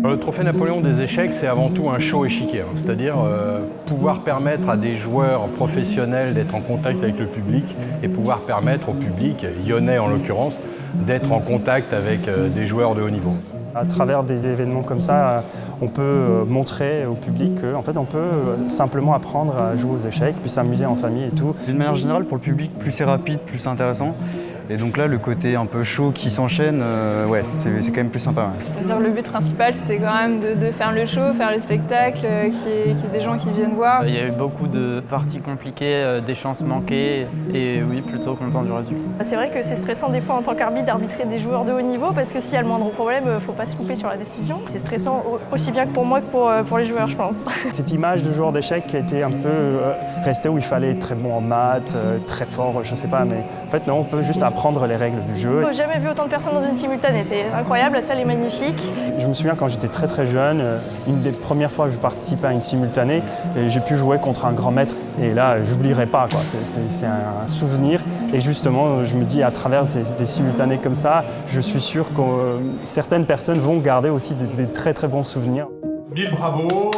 Le trophée Napoléon des échecs, c'est avant tout un show échiquier, c'est-à-dire pouvoir permettre à des joueurs professionnels d'être en contact avec le public et pouvoir permettre au public, lyonnais en l'occurrence, d'être en contact avec des joueurs de haut niveau. À travers des événements comme ça, on peut montrer au public qu'en fait, on peut simplement apprendre à jouer aux échecs, puis s'amuser en famille et tout. D'une manière générale, pour le public, plus c'est rapide, plus c'est intéressant. Et donc là, le côté un peu chaud qui s'enchaîne, ouais, c'est quand même plus sympa. Ouais. Le but principal, c'était quand même de faire le show, faire le spectacle, qu'il y ait des gens qui viennent voir. Il y a eu beaucoup de parties compliquées, des chances manquées, et oui, plutôt content du résultat. C'est vrai que c'est stressant des fois en tant qu'arbitre d'arbitrer des joueurs de haut niveau, parce que s'il y a le moindre problème, il ne faut pas se louper sur la décision. C'est stressant aussi bien que pour moi que pour les joueurs, je pense. Cette image de joueur d'échecs était un peu restée où il fallait être très bon en maths, très fort, je sais pas, mais en fait non, on peut juste apprendre les règles du jeu. J'ai jamais vu autant de personnes dans une simultanée, c'est incroyable, la salle est magnifique. Je me souviens quand j'étais très jeune, une des premières fois que je participais à une simultanée, j'ai pu jouer contre un grand maître et là j'oublierai pas, quoi. C'est un souvenir et justement je me dis à travers des simultanées comme ça, je suis sûr que certaines personnes vont garder aussi des très bons souvenirs. 1000 bravo.